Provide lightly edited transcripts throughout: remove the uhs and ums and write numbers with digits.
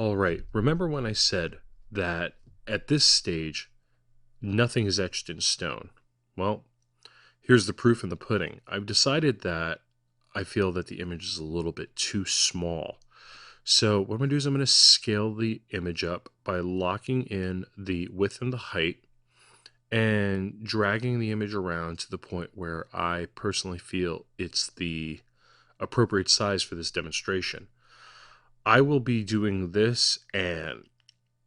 All right. Remember when I said that at this stage, nothing is etched in stone? Well, here's the proof in the pudding. I've decided that I feel that the image is a little bit too small. So, what I'm going to do is I'm going to scale the image up by locking in the width and the height and dragging the image around to the point where I personally feel it's the appropriate size for this demonstration. I will be doing this and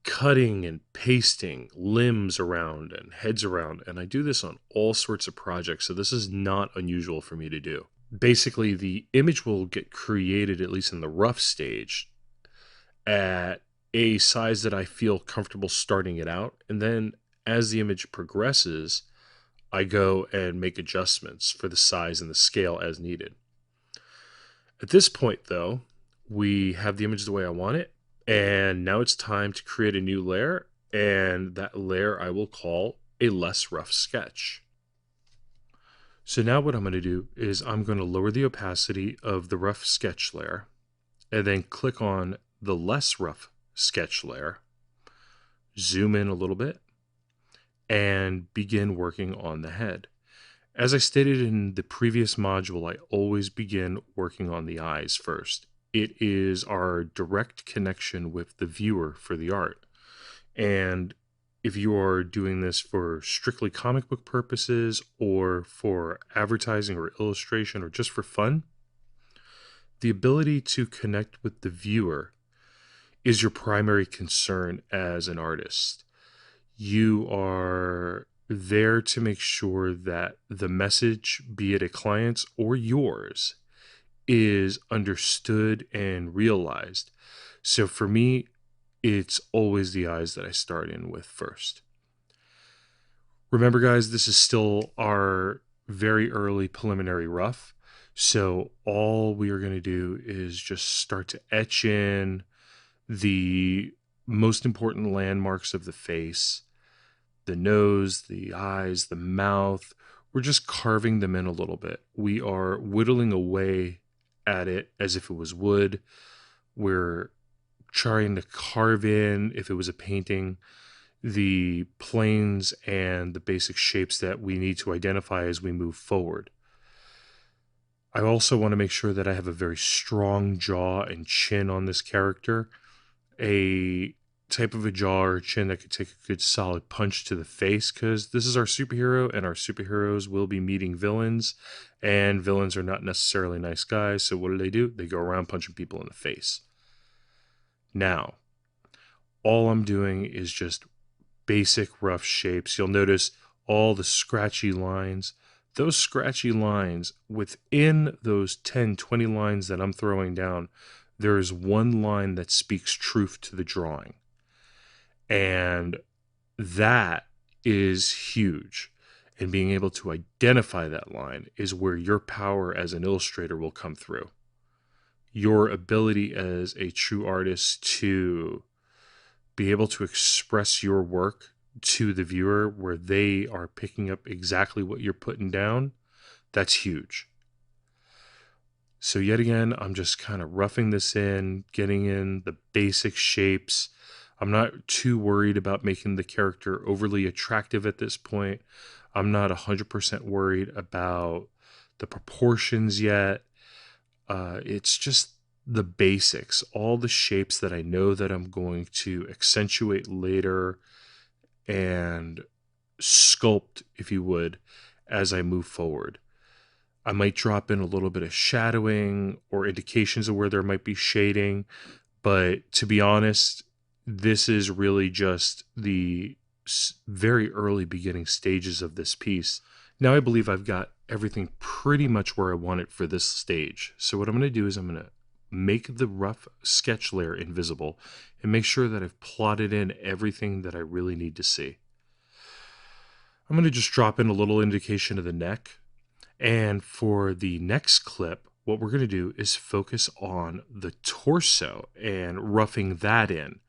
cutting and pasting limbs around and heads around, and I do this on all sorts of projects, so this is not unusual for me to do. Basically, the image will get created, at least in the rough stage, at a size that I feel comfortable starting it out, and then as the image progresses, I go and make adjustments for the size and the scale as needed. At this point, though, we have the image the way I want it, and now it's time to create a new layer, and that layer I will call a less rough sketch. So now what I'm going to do is I'm going to lower the opacity of the rough sketch layer, and then click on the less rough sketch layer, zoom in a little bit, and begin working on the head. As I stated in the previous module, I always begin working on the eyes first. It is our direct connection with the viewer for the art. And if you are doing this for strictly comic book purposes or for advertising or illustration or just for fun, the ability to connect with the viewer is your primary concern as an artist. You are there to make sure that the message, be it a client's or yours, is understood and realized. So for me, it's always the eyes that I start in with first. Remember, guys, this is still our very early preliminary rough. So all we are going to do is just start to etch in the most important landmarks of the face, the nose, the eyes, the mouth. We're just carving them in a little bit. We are whittling away at it as if it was wood. We're trying to carve in, if it was a painting, the planes and the basic shapes that we need to identify as we move forward. I also want to make sure that I have a very strong jaw and chin on this character. A type of a jaw or chin that could take a good solid punch to the face, because this is our superhero and our superheroes will be meeting villains, and villains are not necessarily nice guys. So what do? They go around punching people in the face. Now, all I'm doing is just basic rough shapes. You'll notice all the scratchy lines. Those scratchy lines, within those 10, 20 lines that I'm throwing down, there is one line that speaks truth to the drawing. And that is huge. And being able to identify that line is where your power as an illustrator will come through. Your ability as a true artist to be able to express your work to the viewer where they are picking up exactly what you're putting down, that's huge. So yet again, I'm just kind of roughing this in, getting in the basic shapes. I'm not too worried about making the character overly attractive at this point. I'm not 100% worried about the proportions yet. It's just the basics, all the shapes that I know that I'm going to accentuate later and sculpt, if you would, as I move forward. I might drop in a little bit of shadowing or indications of where there might be shading, but to be honest, this is really just the very early beginning stages of this piece. Now I believe I've got everything pretty much where I want it for this stage. So what I'm going to do is I'm going to make the rough sketch layer invisible and make sure that I've plotted in everything that I really need to see. I'm going to just drop in a little indication of the neck. And for the next clip, what we're going to do is focus on the torso and roughing that in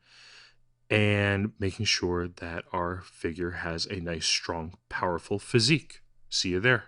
and making sure that our figure has a nice, strong, powerful physique. See you there.